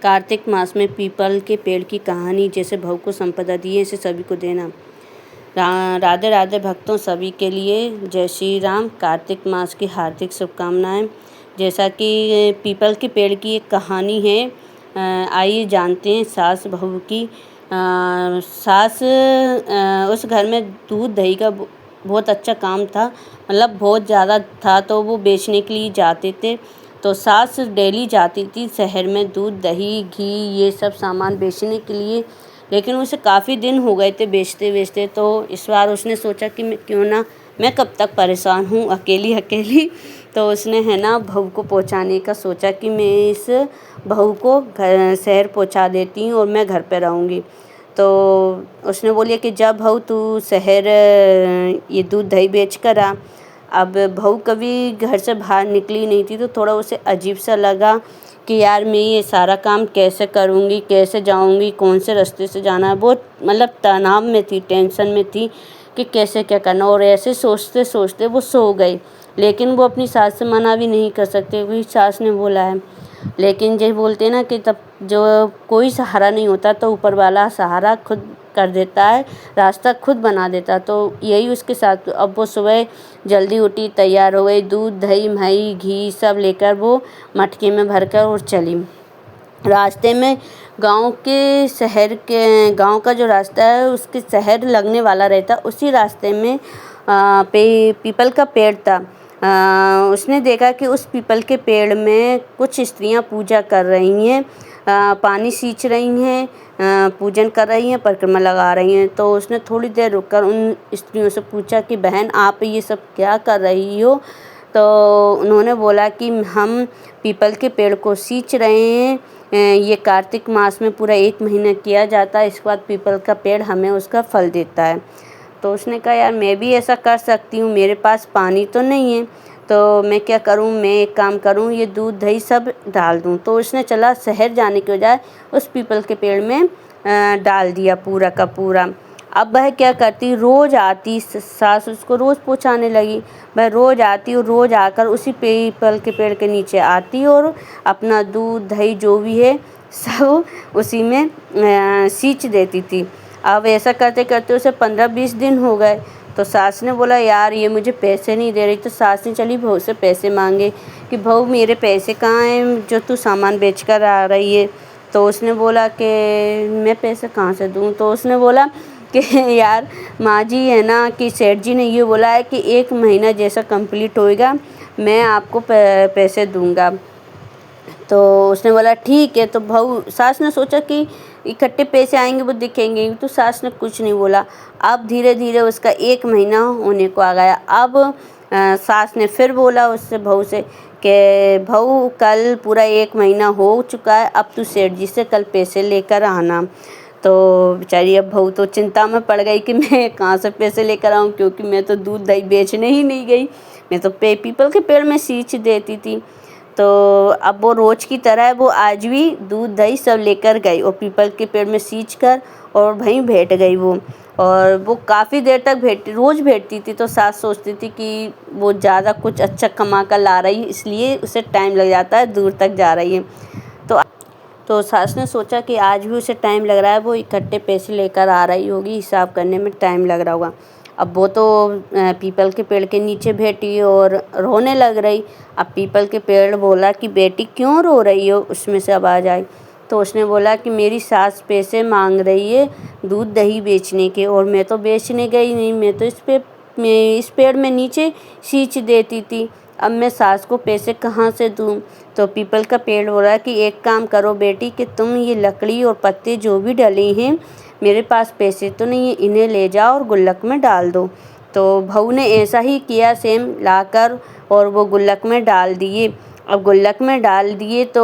कार्तिक मास में पीपल के पेड़ की कहानी। जैसे भाव को संपदा दी है इसे सभी को देना। राधे राधे भक्तों सभी के लिए जय श्री राम। कार्तिक मास की हार्दिक शुभकामनाएं। जैसा कि पीपल के पेड़ की एक कहानी है, आइए जानते हैं सास बहू की। सास उस घर में दूध दही का बहुत अच्छा काम था, मतलब बहुत ज़्यादा था, तो वो बेचने के लिए जाते थे। तो सास डेली जाती थी शहर में दूध दही घी ये सब सामान बेचने के लिए, लेकिन उसे काफ़ी दिन हो गए थे बेचते बेचते। तो इस बार उसने सोचा कि मैं कब तक परेशान हूँ अकेली। तो उसने है ना बहू को पहुँचाने का सोचा कि मैं इस बहू को घर शहर पहुँचा देती हूँ और मैं घर पे रहूँगी। तो उसने बोली कि जब बहू तू शहर ये दूध दही बेच कर आ। अब बहू कभी घर से बाहर निकली नहीं थी, तो थोड़ा उसे अजीब सा लगा कि यार मैं ये सारा काम कैसे करूँगी, कैसे जाऊँगी, कौन से रास्ते से जाना है। बहुत मतलब तनाव में थी, टेंशन में थी कि कैसे क्या करना। और ऐसे सोचते सोचते वो सो गई, लेकिन वो अपनी सास से मना भी नहीं कर सकते, वही सास ने बोला है। लेकिन जैसे बोलते हैं ना कि तब जो कोई सहारा नहीं होता तो ऊपर वाला सहारा खुद कर देता है, रास्ता खुद बना देता। तो यही उसके साथ। अब वो सुबह जल्दी उठी, तैयार हो गई, दूध दही मई घी सब लेकर वो मटके में भरकर और चली। रास्ते में गांव का जो रास्ता है उसके शहर लगने वाला रहता, उसी रास्ते में पीपल का पेड़ था। उसने देखा कि उस पीपल के पेड़ में कुछ स्त्रियां पूजा कर रही हैं, पानी सींच रही हैं, पूजन कर रही हैं, परिक्रमा लगा रही हैं। तो उसने थोड़ी देर रुककर उन स्त्रियों से पूछा कि बहन आप ये सब क्या कर रही हो। तो उन्होंने बोला कि हम पीपल के पेड़ को सींच रहे हैं, ये कार्तिक मास में पूरा 1 महीना किया जाता है, इसके बाद पीपल का पेड़ हमें उसका फल देता है। तो उसने कहा यार मैं भी ऐसा कर सकती हूँ, मेरे पास पानी तो नहीं है, तो मैं क्या करूँ, मैं एक काम करूँ ये दूध दही सब डाल दूँ। तो उसने चला शहर जाने के बजाय उस पीपल के पेड़ में डाल दिया पूरा का पूरा। अब वह क्या करती, रोज़ आती, सास उसको रोज़ पहुँचाने लगी। वह रोज़ आती और रोज़ आकर उसी पीपल के पेड़ के नीचे आती और अपना दूध दही जो भी है सब उसी में सींच देती थी। अब ऐसा करते करते उसे 15-20 दिन हो गए। तो सास ने बोला यार ये मुझे पैसे नहीं दे रही। तो सास ने चली बहू से पैसे मांगे कि बहू मेरे पैसे कहाँ हैं जो तू सामान बेच कर आ रही है। तो उसने बोला कि मैं पैसे कहाँ से दूँ। तो उसने बोला कि यार माँ जी है ना कि सेठ जी ने ये बोला है कि 1 महीना जैसा कंप्लीट होएगा मैं आपको पैसे दूँगा। तो उसने बोला ठीक है। तो बहू सास ने सोचा कि इकट्ठे पैसे आएंगे वो दिखेंगे, तो सास ने कुछ नहीं बोला। अब धीरे धीरे उसका 1 महीना होने को आ गया। अब सास ने फिर बोला उससे बहू से कि बहू कल पूरा 1 महीना हो चुका है, अब तू सेठ जी से कल पैसे लेकर आना। तो बेचारी अब बहू तो चिंता में पड़ गई कि मैं कहाँ से पैसे लेकर आऊँ, क्योंकि मैं तो दूध दही बेचने ही नहीं गई, मैं तो पीपल के पेड़ में सींच देती थी। तो अब वो रोज़ की तरह वो आज भी दूध दही सब लेकर गई और पीपल के पेड़ में सींच कर और वहीं बैठ गई वो। और वो काफ़ी देर तक रोज़ बैठती थी। तो सास सोचती थी कि वो ज़्यादा कुछ अच्छा कमा कर ला रही है, इसलिए उसे टाइम लग जाता है, दूर तक जा रही है। तो सास ने सोचा कि आज भी उसे टाइम लग रहा है, वो इकट्ठे पैसे लेकर आ रही होगी, हिसाब करने में टाइम लग रहा होगा। अब वो तो पीपल के पेड़ के नीचे बैठी और रोने लग रही। अब पीपल के पेड़ बोला कि बेटी क्यों रो रही हो, उसमें से आवाज़ आई। तो उसने बोला कि मेरी सास पैसे मांग रही है दूध दही बेचने के, और मैं तो बेचने गई नहीं, मैं तो इस पेड़ में नीचे सींच देती थी, अब मैं सास को पैसे कहाँ से दूँ। तो पीपल का पेड़ बोला कि एक काम करो बेटी कि तुम ये लकड़ी और पत्ते जो भी डले हैं, मेरे पास पैसे तो नहीं है, इन्हें ले जाओ और गुल्लक में डाल दो। तो बहू ने ऐसा ही किया सेम लाकर, और वो गुल्लक में डाल दिए। अब गुल्लक में डाल दिए तो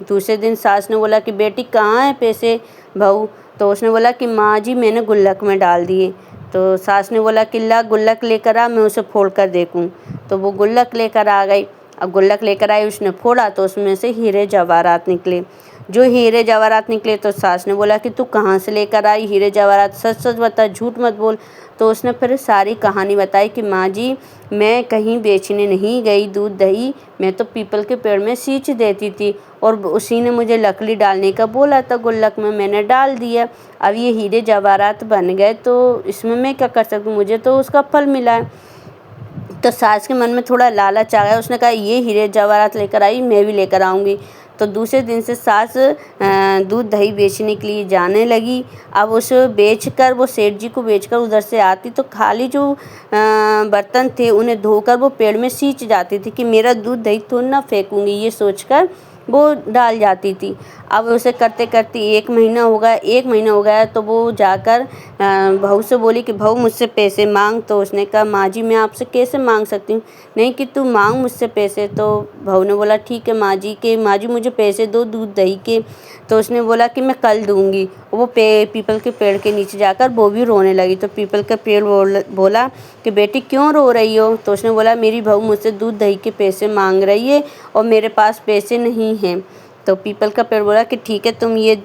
दूसरे दिन सास ने बोला कि बेटी कहाँ है पैसे बहू। तो उसने बोला कि माँ जी मैंने गुल्लक में डाल दिए। तो सास ने बोला कि ला गुल्लक लेकर आ, मैं उसे फोड़ कर देखूँ। तो वो गुल्लक लेकर आ गई। अब गुल्लक लेकर आई, उसने फोड़ा तो उसमें से हीरे जवाहरात निकले। जो हीरे जवाहरात निकले तो सास ने बोला कि तू कहाँ से लेकर आई हीरे जवाहरात, सच सच बता, झूठ मत बोल। तो उसने फिर सारी कहानी बताई कि माँ जी मैं कहीं बेचने नहीं गई दूध दही, मैं तो पीपल के पेड़ में सींच देती थी और उसी ने मुझे लकड़ी डालने का बोला था गुल्लक में, मैंने डाल दिया। अब ये हीरे जवाहरात बन गए तो इसमें मैं क्या कर सकती हूँ, मुझे तो उसका फल मिला है। तो सास के मन में थोड़ा लालच आ गया, उसने कहा ये हीरे जवाहरात लेकर आई, मैं भी लेकर आऊँगी। तो दूसरे दिन से सास दूध दही बेचने के लिए जाने लगी। अब उस बेचकर वो सेठ जी को बेचकर उधर से आती तो खाली जो बर्तन थे उन्हें धोकर वो पेड़ में सींच जाती थी कि मेरा दूध दही तो ना फेंकूंगी, ये सोचकर वो डाल जाती थी। अब उसे करते करते 1 महीना हो गया, 1 महीना हो गया तो वो जाकर बहू से बोली कि बहू मुझसे पैसे मांग। तो उसने कहा माँ जी मैं आपसे कैसे मांग सकती हूँ, नहीं कि तू मांग मुझसे पैसे। तो बहू ने बोला ठीक है माँ जी, के माँ जी मुझे पैसे दो दूध दही के। तो उसने बोला कि मैं कल दूंगी। वो पीपल के पेड़ के नीचे जाकर वो भी रोने लगी। तो पीपल का पेड़ बोला कि बेटी क्यों रो रही हो। तो उसने बोला मेरी बहू मुझसे दूध दही के पैसे मांग रही है और मेरे पास पैसे नहीं हैं। तो पीपल का पेड़ बोला कि ठीक है तुम ये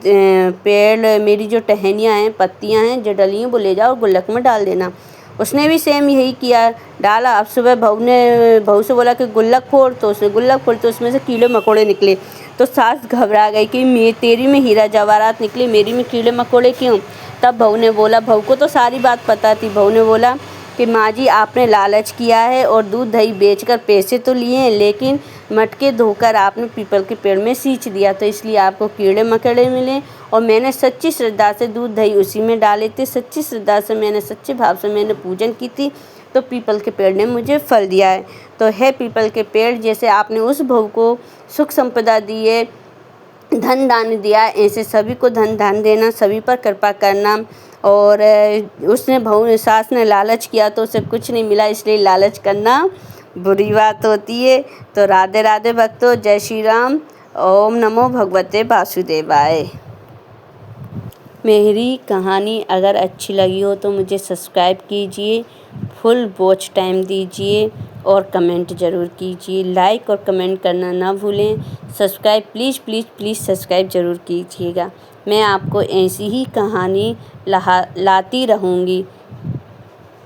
पेड़ मेरी जो टहनियाँ हैं पत्तियाँ हैं जो डली हैं वो ले जाओ और गुल्लक में डाल देना। उसने भी सेम यही किया, डाला। अब सुबह बहू से बोला कि गुल्लक फोड़। तो उसने गुल्लक फोड़ी तो उसमें से कीड़े मकोड़े निकले। तो सास घबरा गई कि तेरी में हीरा जवाहरात निकले, मेरी में कीड़े मकोड़े क्यों। तब बहू ने बोला, बहू को तो सारी बात पता थी, बहू ने बोला कि माँ जी आपने लालच किया है और दूध दही बेचकर पैसे तो लिए हैं, लेकिन मटके धोकर आपने पीपल के पेड़ में सींच दिया, तो इसलिए आपको कीड़े मकोड़े मिले। और मैंने सच्ची श्रद्धा से दूध दही उसी में डाले थे, सच्ची श्रद्धा से मैंने सच्चे भाव से मैंने पूजन की थी, तो पीपल के पेड़ ने मुझे फल दिया है। तो है पीपल के पेड़, जैसे आपने उस बहू को सुख संपदा दी है, धन दान दिया, ऐसे सभी को धन दान देना, सभी पर कृपा करना। और उसने बहू ने सास ने लालच किया तो उसे कुछ नहीं मिला, इसलिए लालच करना बुरी बात होती है। तो राधे राधे भक्तों, जय श्री राम। ओम नमो भगवते वासुदेवाय। मेरी कहानी अगर अच्छी लगी हो तो मुझे सब्सक्राइब कीजिए, फुल वॉच टाइम दीजिए और कमेंट ज़रूर कीजिए। लाइक और कमेंट करना ना भूलें। Subscribe please please please subscribe ज़रूर कीजिएगा। मैं आपको ऐसी ही कहानी लाती रहूँगी।